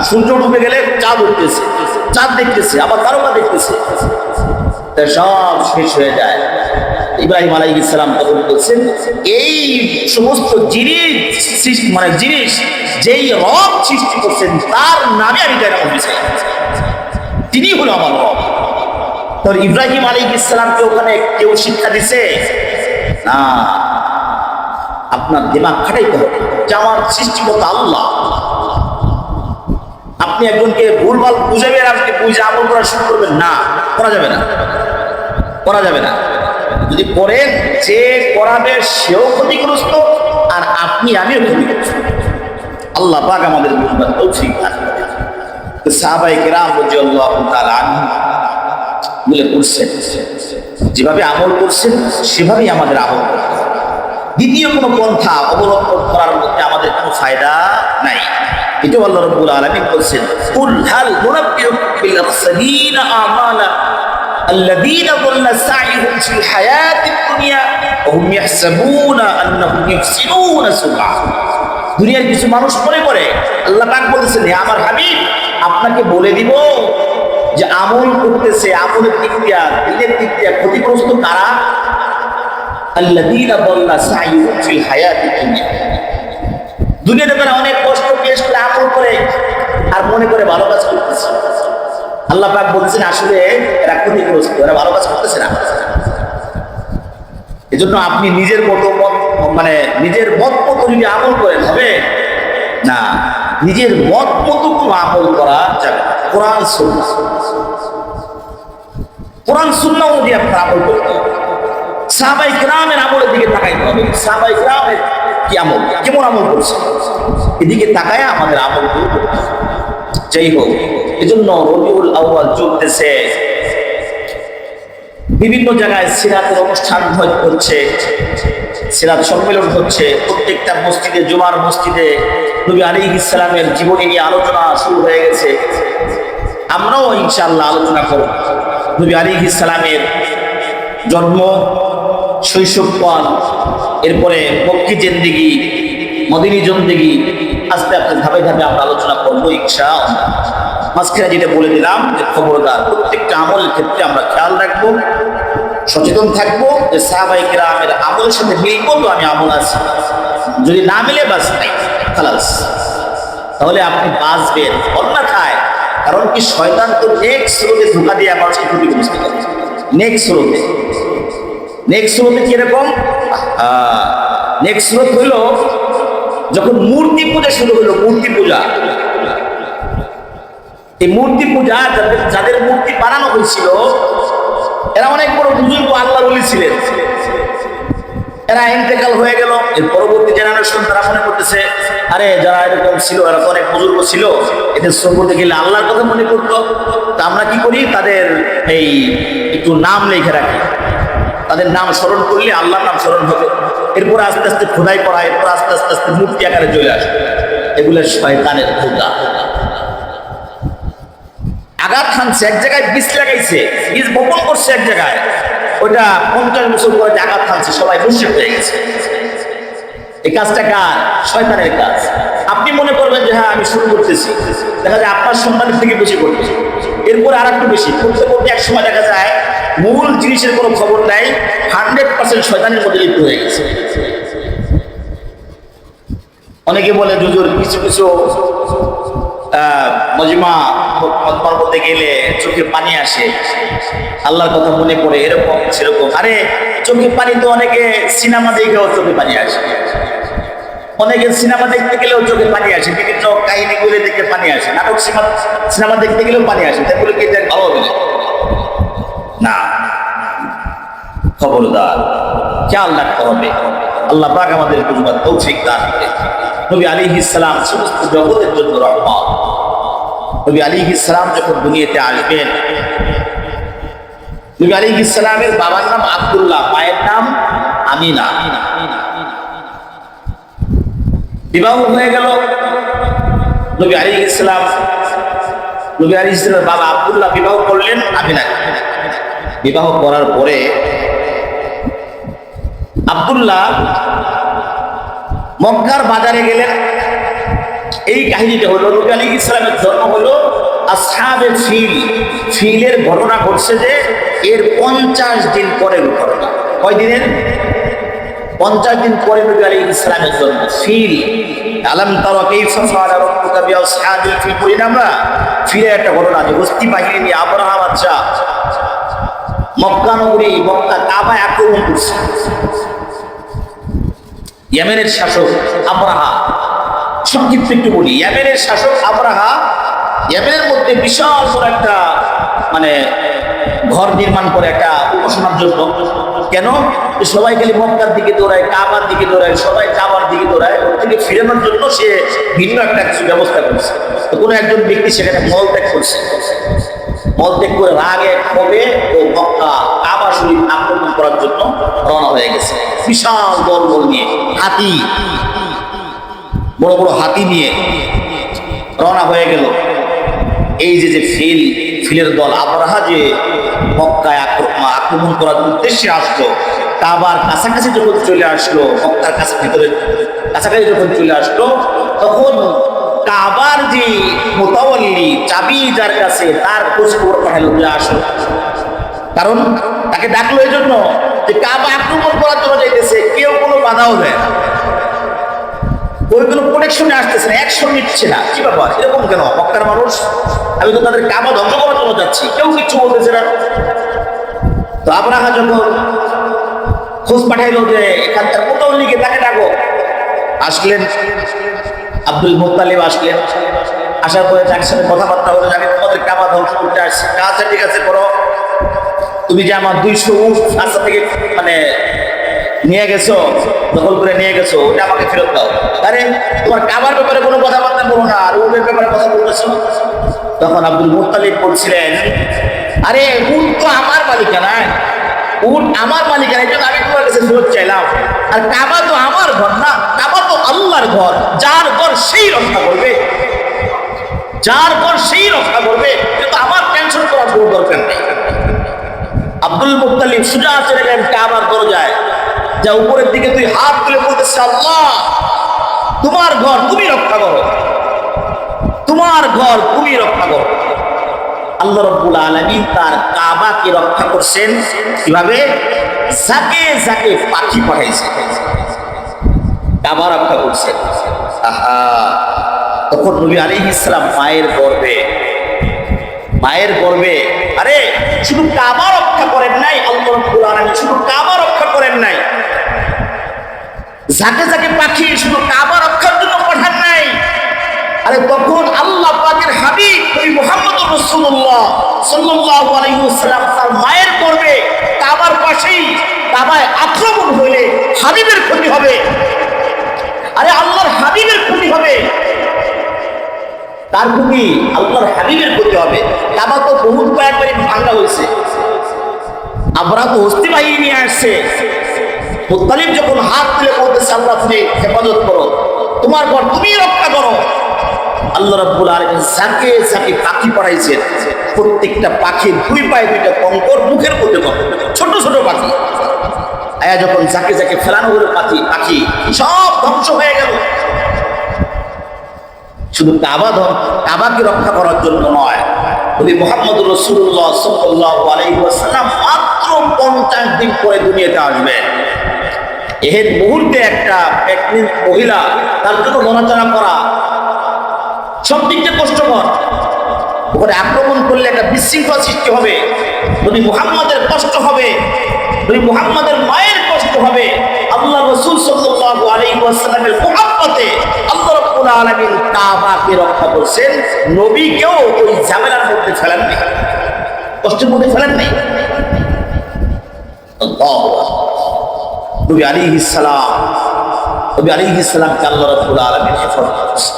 সূর্য ডুবে গেলে চাঁদ উঠতেছে, চাঁদ দেখতেছে, আবার তারকা দেখতেছে, সব শেষ হয়ে যায়। ইব্রাহিম আলাইহিস সালাম তখন বলছেন, এই সমস্ত জিনিস মানে জিনিস যেই রব সৃষ্টি করছেন তার নামে আমি তাই নাম দিয়েছি, তিনি হলো আমার রব। তো ইব্রাহিম আলাইহিস সালামকে ওখানে কেউ শিক্ষা দিছে না, আপনার দিমাগ খাটাইতে হবে যে আমার সৃষ্টিকর্তা আল্লাহ। আপনি একজনকে ভুলভাল বুঝাবেন, আপনি বুঝে আমল করা শুরু করবেন না, করা যাবে না, করা যাবে না। যদি করেন, যে করাবে সেও ক্ষতিগ্রস্ত আর আমিও ক্ষতিগ্রস্ত। আল্লাহ পাক আমাদের বুঝবার তৌফিক দান করেন। সাহাবায়ে কেরাম রাদিয়াল্লাহু তাআলা আনহুম বলে করছেন, যেভাবে আমল করছেন সেভাবেই আমাদের আমল করতে হবে। দ্বিতীয় কোনো পন্থা অবলম্বন করার মধ্যে আমাদের কোনো ফায়দা নাই। এটাও আল্লাহ রাব্বুল আলামিন বলছেন, কুল হাল নুনাব্বিউকুম বিল আখসারিনা আমালা الذين ضل سعيهم في الحياة الدنيا وهم يحسبون أنهم يحسنون صنعا। দুনিয়ার কিছু মানুষ মনে করে, আল্লাহ পাক বলেছেন, হে আমার হাবিব আপনাকে বলে দিব যে আমল করতেছে, আমলের দিক দিয়া, দিলের দিক দিয়া ক্ষতিগ্রস্ত কারা? আল্লাযীনা দাল্লা সাইয়ুহুম ফিল হায়াতিদ দুনিয়া। দুনিয়াতে তারা অনেক কষ্ট পেশ করে আমল করে আর মনে করে ভালো কাজ করতেছে। আল্লাহ পাক বলছেন আসলে এরা ক্ষতিগ্রস্ত, এরা ভালো কাজ করতেছে না। এজন্য আপনি নিজের মতো মানে নিজের মত মতো যদি আমল করেন হবে না, নিজের মত মতো কোনো আমল করা যাবে না। কোরআন সুন্নাহ, কোরআন সুন্নাহ অনুযায়ী আপনার আমল করতে হবে। সাহাবায়ে কেরামের আমলের দিকে তাকাইতে হবে, সাহাবায়ে কেরামের কি আমল, কেমন আমল করছে, এদিকে তাকায় আমাদের আমল করতে হবে। যাই হোক, এজন্য রবিউল আউয়াল চলতেছে, বিভিন্ন জায়গায় সিরাতের অনুষ্ঠান হচ্ছে, সিরাত সম্মেলন হচ্ছে, প্রত্যেকটা মসজিদে, জুমার মসজিদে নবী আলাইহিস সালামের জীবনী নিয়ে আলোচনা শুরু হয়ে গেছে। আমরাও ইনশাআল্লাহ আলোচনা করব নবী আলাইহিস সালামের জন্ম, শৈশবকাল, এরপরে মক্কি জিন্দেগি, মদিনী জিন্দেগি, আস্তে আস্তে ধাপে ধাপে আমরা আলোচনা করবো ইনশাআল্লাহ। মাঝখানে যেটা বলে দিলাম যে খবরদার প্রত্যেকটা আমলের ক্ষেত্রে আমরা খেয়াল রাখবো, সচেতন থাকবো যে সাহাবায়ে কেরামের আমলের সাথে মিলবো তো আমি আমল আছি, যদি না মিলে বাস নাই খালাস, তাহলে আপনি বাঁচবেন, অন্যথায়। কারণ কি, শয়তান তো নেক্সট স্রোতে ধোঁকা দিয়ে মানুষকে ক্ষতিগ্রস্ত করে। নেক্সট স্রোতে কিরকম? নেক্সট স্রোত হইল যখন মূর্তি পূজা শুরু হলো, মূর্তি পূজা, এই মূর্তি পূজা যাদের মূর্তি বানানো হয়েছিল এরা অনেক বড় বুজুর্গ আল্লাহর ওলি ছিলেন, এরা ইন্তেকাল হয়ে গেল। এর পরবর্তী জেনারেশন তারা মনে করতেছে, আরে যারা এরকম ছিল এরা তো অনেক বুজুর্গ ছিল, এদের সম্পর্কে গেলে আল্লাহর কথা মনে করতো। তা আমরা কি করি, তাদের এই একটু নাম লিখে রাখি, তাদের নাম স্মরণ করলে আল্লাহর নাম স্মরণ হবে। এরপর আস্তে আস্তে খোদাই করা, এরপর আস্তে আস্তে আস্তে মূর্তি আকারে চলে আসে। এগুলো শয়তানের ধোঁকা। আঘাত হানছে এক জায়গায়, বীজ লাগাইছে, বীজ বপন করছে এক জায়গায়, ওইটা 50 বছর পরে আঘাত হানছে, সবাই মুশরিক হয়ে গেছে। এই কাজটা কার? শয়তানের কাজ। আপনি মনে করবেন যে হ্যাঁ আমি শুরু করতেছি, দেখা যায় আপনার সন্তানের থেকে বেশি করবে, এরপরে আর একটু বেশি করতে করতে এক সময় দেখা যায় মূল জিনিসের কোনো খবর নাই, 100% শয়তানের মধ্যে লিপ্ত হয়ে গেছে। অনেকে বলে হুজুর কিছু কিছু মজমার মধ্যে গেলে চোখে পানি আসে, আল্লাহর কথা মনে পড়ে, এরকম সেরকম। আরে চোখে পানি তো অনেকে সিনেমা দেখেও চোখে পানি আসে, অনেকে সিনেমা দেখতে গেলেও চোখে পানি আসে, বিভিন্ন কাহিনী গুলো দেখে পানি আসে, নাটক সিনেমা দেখতে গেলেও পানি আসে, তাই বলে কি এটা ভালো হবে না? খবরদার, খেয়াল রাখতে হবে। আল্লাহ পাক আমাদের বুঝবার তৌফিক দান করেন। নবী আলাইহিস সালাম সমস্ত জগতের জন্য রহমত। নবী আলাইহিস সালাম যখন দুনিয়াতে আসবেন, নবী আলাইহিস সালামের বাবার নাম আব্দুল্লাহ, মায়ের নাম আমিনা। বিবাহ হয়ে গেল। নবী আলাইহিস সালামের বাবা আব্দুল্লাহ বিবাহ করলেন আমিনাকে। বিবাহ করার পরে আব্দুল্লাহ মক্কার বাজারে গেলেন। এই কাহিনীটা হলো, নবী আলাইহিস সালামের জন্ম হলো আসহাবে ফিল, ফিলের ঘটনা ঘটছে যে এর 50 দিন পরের ঘটনা। কয় দিনের? 50 দিন পরে নবী আলাইহিস সালামের জন্ম। ফিল, আলাম তারা কাইফা ফাআলা রাব্বুকা বিআসহাবিল ফিল, বলি না আমরা? ফিলের একটা ঘটনা যে হস্তি বাহিনী নিয়ে আবরাহা বাদশা মক্কা নগরী, মক্কা কাবায় আক্রমণ করছে। ইয়েমেনের শাসক আবরাহা, সংক্ষিপ্ত একটু বলি, ইয়েমেনের শাসক আবরাহা ইয়েমেনের মধ্যে বিশাল বড় একটা মানে ঘর নির্মাণ করে একটা উপাসনার জন্য। কেন? সবাই খালি মক্কার দিকে দৌড়ায়, কাবার দিকে দৌড়ায়, সবাই কাবার দিকে দৌড়ায়, ওর থেকে ফিরানোর জন্য সে ভিন্ন একটা কিছু ব্যবস্থা করছে। তো কোনো একজন ব্যক্তি সেখানে মলত্যাগ করছে, মলত্যাগ করে রাগে ক্ষোভে ও মক্কা কাবা শরীফ আক্রমণ করার জন্য রওনা হয়ে গেছে। বিশাল দলবল নিয়ে, হাতি, বড় বড় হাতি নিয়ে রওনা হয়ে গেল। এই যে ফিলের দল আবরাহা যে মক্কায় আক্রমণ করার উদ্দেশ্যে আসলো, কাবার কাছাকাছি যখন চলে আসলো, মক্কার কাছে ভিতরে কাছাকাছি যখন চলে আসলো, তখন কাবার যে মোতাওয়াল্লি, চাবি যার কাছে, তার খোঁজ খবর পাঠালো যে আসো। কারণ তাকে ডাকলো এই জন্য যে কাবা আক্রমণ করার জন্য যাইতেছে, কেউ কোনো বাধাও দেয় না, ওই কোনো প্রোটেকশনে আসতেছে না, অ্যাকশন নিচ্ছে না। কি ব্যাপার, এরকম কেন? মক্কার মানুষ, আমি তো তাদের কাবা ধ্বংস করার জন্য যাচ্ছি, কেউ কিচ্ছু বলতেছে না। তো আবরাহা যখন খোঁজ পাঠাইলো যে এখানকার মোতাওয়াল্লিকে, তাকে ডাকো। আসলেন আব্দুল মুত্তালিব, আসলেন। আসার পরে যার সাথে কথাবার্তা হলো, আমি তোমাদের কাবা ধ্বংস করতে আসছি। আচ্ছা ঠিক আছে, করো। তুমি যে আমার 200 উট রাস্তা থেকে মানে নিয়ে গেছো, দখল করে নিয়ে গেছো, ওটা আমাকে ফেরত দাও। আরে তোমার কাবার ব্যাপারে কোনো কথাবার্তা বলো না, আর উটের ব্যাপারে কথা বলতেছো। তখন আব্দুল মুত্তালিব বলছিলেন, আরে উট তো আমার মালিকানা, উট আমার মালিকানা, এই জন্য আমি তোমার কাছে ফেরত চাইলাম। আর কাবা তো আমার ঘর না, কাবা তো আল্লাহর ঘর, যার ঘর সেই রক্ষা করবে, যার ঘর সেই রক্ষা করবে, কিন্তু আমার টেনশন করার কোনো দরকার নেই। আব্দুল মুত্তালিব সোজা চলে গেলেন কাবার দরজায়, যা উপরের দিকে তুই হাত তুলে বলতেছে, আল্লাহ তোমার ঘর তুমি রক্ষা করো, তোমার ঘর তুমি রক্ষা করো। আল্লাহ রাব্বুল আলামিন তার কাবাকে রক্ষা করছেন কিভাবে? যাকে যাকে পাখি পাঠাইছে, কাবা রক্ষা করছেন। আহা, তখন নবী আলাইহিস সালাম মায়ের গর্ভে, আরে শুধু কাবা রক্ষা করেন নাই আল্লাহ রাব্বুল আলামিন, শুধু কাবা রক্ষা করেন নাই, যাকে যাকে পাখি শুধু কাবা রক্ষার জন্য পাঠান নাই। আরে তখন আল্লাহ পাকের হাবিব নবী মুহাম্মদুর রাসূলুল্লাহ সাল্লাল্লাহু আলাইহি ওয়াসাল্লাম তার মায়ের গর্ভে, কাবার পাশেই, কাবায় আক্রমণ হইলে হাবিবের ক্ষতি হবে। আরে আল্লাহর হাবিবের ক্ষতি হবে, তার ক্ষতি আল্লাহর হাবিবের ক্ষতি হবে। কাবা তো বহুত কয়েকবারই ভাঙা হয়েছে, আমরা তো হস্তি বাহিনী নিয়ে আসছে। মুত্তালিব যখন হাত তুলে বলতেছে, আল্লাহ তুমি হেফাজত করো, তোমার ঘর তুমি রক্ষা করো। আল্লাহ রাব্বুল আলামিন যাকে যাকে পাখি পাঠাইছেন, প্রত্যেকটা পাখির 2 পায়ে 2টা কঙ্কর, মুখের মধ্যে কঙ্কর, ছোট ছোট পাখি। আয়া যখন যাকে যাকে ফেলানো হলো পাখি পাখি সব ধ্বংস হয়ে গেল। শুধু কাবাকে রক্ষা করার জন্য নয়, নবী মুহাম্মদ রাসূলুল্লাহ সাল্লাল্লাহু আলাইহি ওয়াসাল্লাম মাত্র 50 দিন পরে দুনিয়াতে আসবেন। এর মুহূর্তে একটা প্রেগন্যান্ট মহিলা, তার জন্য নড়াচড়া করা সব দিক থেকে কষ্টকর। ওখানে আক্রমণ করলে একটা বিশৃঙ্খলা সৃষ্টি হবে, নবী মুহাম্মদের কষ্ট হবে, নবী মুহাম্মদের মায়ের কষ্ট হবে। আল্লাহ রাসূল সাল্লাল্লাহু আলাইহি ওয়াসাল্লামের মুহাব্বতে আল্লাহ রাব্বুল আলামিন কাবাকে রক্ষা করছেন, নবীকেও ওই ঝামেলার মধ্যে ফেলেন নাই, কষ্টের মধ্যে ফেলেন নাই। আল্লাহু নবী আলাইহিস সালামকে আল্লাহ রাব্বুল আলামিন হেফাজত করেছেন।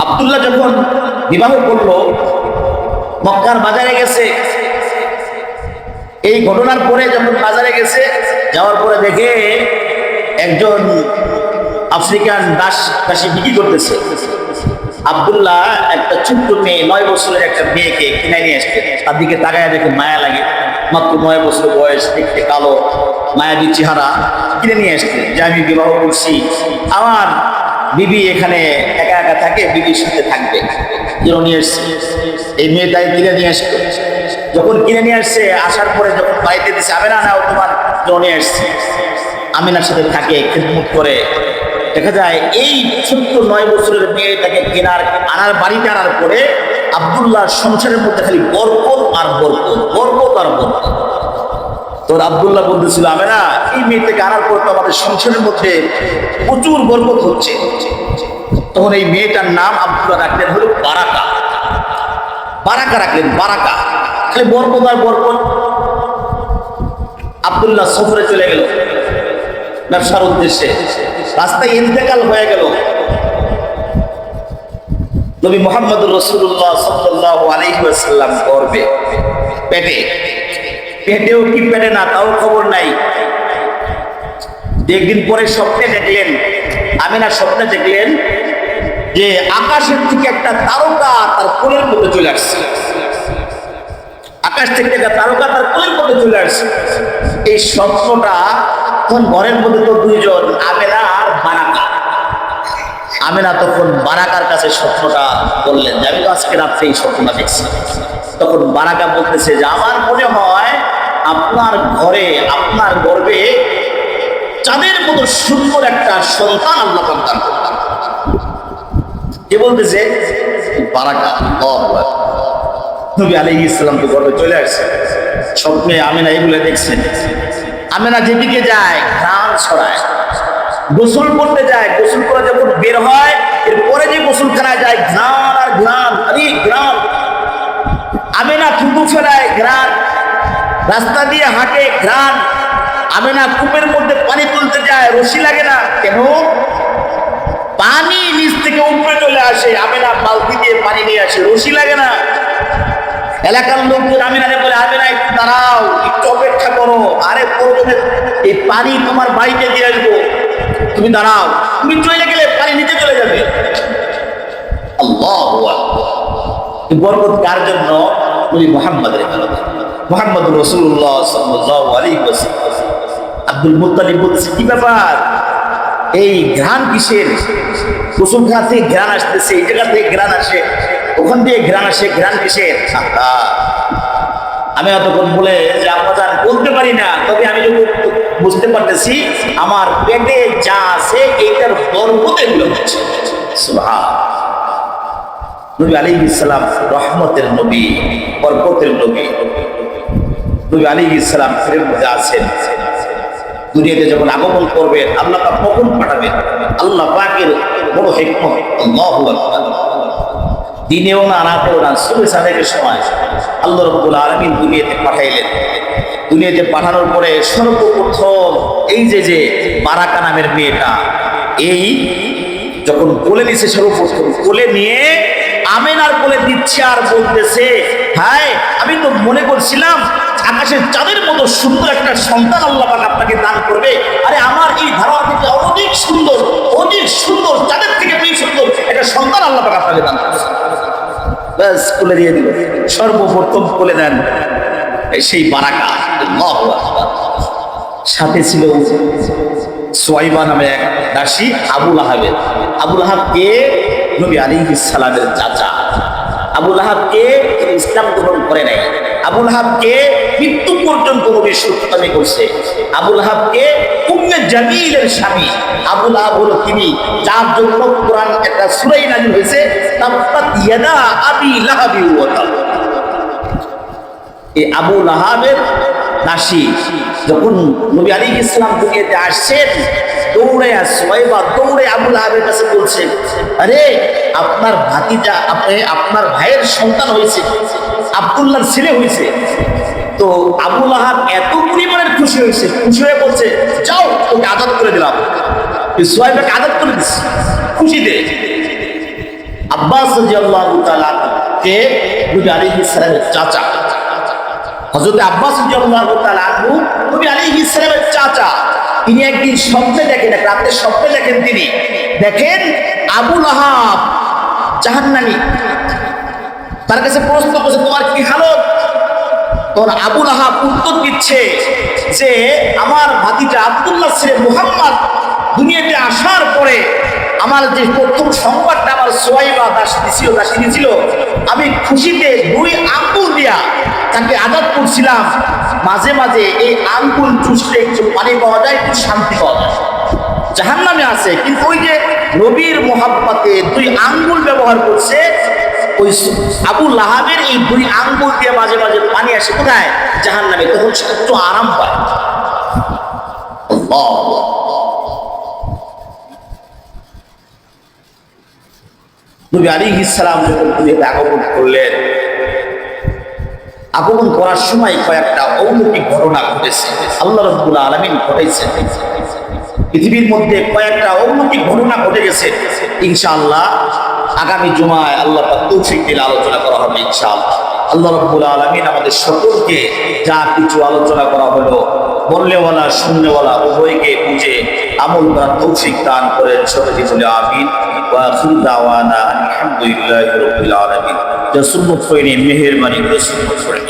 আব্দুল্লাহ যখন বিবাহ করলো, মক্কার বাজারে গেছে। এই ঘটনার পরে যখন বাজারে গেছে, যাওয়ার পরে দেখে একজন আফ্রিকান দাসী বিক্রি করতেছে। আব্দুল্লাহ একটা ছোট্ট মেয়ে, 9 বছরের একটা মেয়েকে কিনে নিয়ে আসছে। তার দিকে তাকায় দেখে মায়া লাগে, মাত্র 9 বছর বয়স, দেখতে কালো, মায়াবী চেহারা, কিনে নিয়ে আসছে যে আমি বিবাহ করছি, আমার বিবি এখানে একা একা থাকে, বিবির সাথে থাকবে, যেন নিয়ে আসছে। এই মেয়েটাই কিনে নিয়ে আসছে। যখন কিনে নিয়ে আসছে, আসার পরে যখন বাড়িতে দিচ্ছে, আমেনা নাও তোমার জন্য নিয়ে আসছে, আমিনার সাথে থাকে, খেদমত করে। দেখা যায় এই ছোট্ট 9 বছরের মেয়েটাকে আনার বাড়িতে আনার পরে আব্দুল্লাহর সংসারের মধ্যে খালি বরকত আর বরকত, বরকত আর বরকত। তোর আব্দুল্লাহ বলতেছিল, আমেনা এই মেয়েটাকে আনার পর তো আমাদের সংসারের মধ্যে প্রচুর বরকত হচ্ছে। তখন এই মেয়েটার নাম আব্দুল্লাহ রাখলেন হলো বারাকা। বারাকা রাখলেন, বারাকা, খালি বরকত আর বরকত। আব্দুল্লাহ সফরে চলে গেল ব্যবসার উদ্দেশ্যে, রাস্তায় ইন্তেকাল হয়ে গেল। নবী মুহাম্মদ রাসূলুল্লাহ সাল্লাল্লাহু আলাইহি ওয়াসাল্লাম গর্ভে, পেটেও কি পেটে না তাও খবর নাই। একদিন পরে স্বপ্নে দেখলেন, আমিনা স্বপ্নে দেখলেন যে আকাশের থেকে একটা তারকা তার কোলের মধ্যে চলে আসছে। আকাশ থেকে একটা তারকা তার কোলের মধ্যে চলে আসছে। এই স্বপ্নটা তখন ঘরের মধ্যে তো 2 জন, আমেনা আর বারাকা। আমেনা তখন বারাকার কাছে স্বপ্নটা বললেন যে আমি তো আজকে রাত্রে এই স্বপ্নটা দেখছি। তখন বারাকা বলতেছে যে আমার মনে হয় আপনার ঘরে, আপনার গর্ভে চাঁদের মতো সুন্দর একটা সন্তান আল্লাহ প্রদান করতেন। কে বলতেছে? বারাকা। নবী আলাইহিস সালাম তো গর্ভে চলে আসছে। স্বপ্নে আমেনা এগুলো দেখছেন। আমেনা যেদিকে যায় ঘ্রাণ ছড়ায়, গোসল করতে যায়, গোসল করে যখন বের হয়, এরপরে যে গোসলখানায় যায় ঘ্রাণ আর ঘ্রাণ, আরে ঘ্রাণ। আমেনা থুতু ফেলায় ঘ্রাণ, রাস্তা দিয়ে হাঁটে ঘ্রাণ। আমেনা কূপের মধ্যে পানি তুলতে যায়, রশি লাগে না, কেন? পানি নিচ থেকে উপরে চলে আসে। আমেনা বালতি দিয়ে পানি নিয়ে আসে, রশি লাগে না। এলাকার লোকজন আমিনারে বলে, আমিনা একটু দাঁড়াও, একটু অপেক্ষা করো, আরে প্রয়োজনে এই পানি তোমার বাড়িতে দিয়ে আসবো, তুমি দাঁড়াও, তুমি চলে গেলে পানি নিতে চলে যাবে। আল্লাহু আকবার। বরকত কার জন্য? নবী মুহাম্মদের জন্য। মুহাম্মদ রাসূলুল্লাহ সাল্লাল্লাহু আলাইহি ওয়াসাল্লাম। আব্দুল মুত্তালিব বলছে, কি ব্যাপার, এই ঘ্রাণ কিসের? গোসলখানা থেকে ঘ্রাণ আসতেছে, এই জায়গা থেকে ঘ্রাণ আসে, ওখান দিয়ে ঘ্রাণ আসে, ঘ্রাণ কিসের? আমি এতক্ষণ বলে যে আপনার বলতে পারি না, তবে আমি যখন বুঝতে পারতেছি আমার পেটে যা আছে এইটার বরকত এগুলো হচ্ছে। সুবহান। নবী আলাইহিস সালাম রহমতের নবী, বরকতের নবী। নবী আলাইহিস সালাম ফেরের মধ্যে আছেন। দুনিয়াতে যখন আগমন করবেন, আল্লাহ পাক কখন পাঠাবেন? আল্লাহ পাকের বড় হিকমত। আল্লাহু আকবার। দিনেও না, রাতেও না, সুবহ সাদেকের সময় আল্লাহ রাব্বুল আলামিন দুনিয়াতে পাঠাইলেন। দুনিয়াতে পাঠানোর পরে সর্বপ্রথম এই যে বারাকা নামের মেয়েটা, এই যখন কোলে নিছে, সর্বপ্রথম কোলে নিয়ে আমেনার কোলে দিচ্ছে আর বলতেছে, হায় আমি তো মনে করছিলাম আকাশের চাঁদের মতো সুন্দর একটা সন্তান আল্লাহ পাক আপনাকে দান করবে। আরে আমার এই ধারণা থেকে অধিক সুন্দর, অধিক সুন্দর, চাঁদের থেকে বেশি সুন্দর একটা সন্তান আল্লাহ পাক আপনাকে দান করবে। ব্যাস খুলে দিয়ে দিল। সর্বপ্রথম খুলে দেন সেই বারাকা। আল্লাহু আকবার। সাথে ছিল সুয়াইবা নামে এক দাসী আবুল আহাবের। আবুল আহাব কে? নবী আলাইহিস সালামের চাচা। আবুল আহাব কে? ইসলাম গ্রহণ করে নাই। আবুল আহাব কে? মৃত্যু পর্যন্ত নবীর সুত্রতামি করছে। আবুল আহাব কে? উম্মে জামিলের স্বামী। আবুল আহাব হলো তিনি যার জন্য কোরআন একটা সূরা নাযিল হয়েছে, তাব্বাত ইয়াদা আবি লাহাবি ওয়া তাব। এই আবুল আহাবের দাসী যখন নবী আলাইহিস সালাম দুনিয়াতে আসছেন, দৌড়ে সুয়াইবা দৌড়ে আবুল আহাবের কাছে বলছে, আরে আপনার ভাতিজা, আপনার ভাইয়ের সন্তান হয়েছে, আব্দুল্লাহর ছেলে হয়েছে। তো আবুল আহাব এত পরিমাণের খুশি হয়েছে, খুশি হয়ে বলছে, যাও তোকে আজাদ করে দিলাম। সুয়াইবাকে আজাদ করে দিচ্ছি খুশিতে। আব্বাস রাদিয়াল্লাহু তাআলা কে? নবী আলাইহিস সালামের চাচা। হযরত আব্বাস রাদিয়াল্লাহু তাআলা আনহু নবী আলাইহিস সালামের চাচা। তিনি একদিন স্বপ্নে দেখেন, এক রাতে স্বপ্নে দেখেন, তিনি দেখেন আবুল আহাব জাহান্নামী। তার কাছে প্রশ্ন করছে, তোমার কি হালত? তখন আবুল আহাব উত্তর দিচ্ছে যে আমার ভাতিজা আব্দুল্লাহ ছেলে মুহাম্মদ দুনিয়াতে আসার পরে আমার যে প্রথম সংবাদটা আমার সুয়াইবা দাসী দিছিল, আমি খুশিতে 2 আঙ্গুল দিয়া তাকে আজাদ করছিলাম। মাঝে মাঝে এই আঙ্গুল চুষলে একটু পানি পাওয়া যায়, একটু শান্তি পাওয়া যায়। জাহান্নামে আছে, কিন্তু ওই যে নবীর মোহাব্বতে 2 আঙ্গুল ব্যবহার করছে, ওই আবুল আহাবের এই 2 আঙ্গুল দিয়ে মাঝে মাঝে পানি আসে কোথায়? জাহান্নামে। তখন সে একটু আরাম পায়। নবী আলাইহিস সালাম যখন দুনিয়াতে আগমন করলেন, আগমন করার সময় কয়েকটা অলৌকিক ঘটনা ঘটেছে, আল্লাহ রাব্বুল আলামিন ঘটাইছেন। পৃথিবীর মধ্যে কয়েকটা অলৌকিক ঘটনা ঘটে গেছে। ইনশাআল্লাহ আগামী জুমায় আল্লাহ পাক তৌফিক দিলে আলোচনা করা হবে ইনশাআল্লাহ। আল্লাহ রাব্বুল আলামিন আমাদের সকলকে যা কিছু আলোচনা করা হলো, বললেওয়ালা শুননেওয়ালা উভয়কে বুঝে আমল করার তৌফিক দান করেন। সকলে বলে আমিন। ওয়া আখিরু দাওয়ানা আলহামদুলিল্লাহি রাব্বিল আলামিন। যা সুন্নাত পড়ে মেহেরবানি করে সুন্নাত পড়ে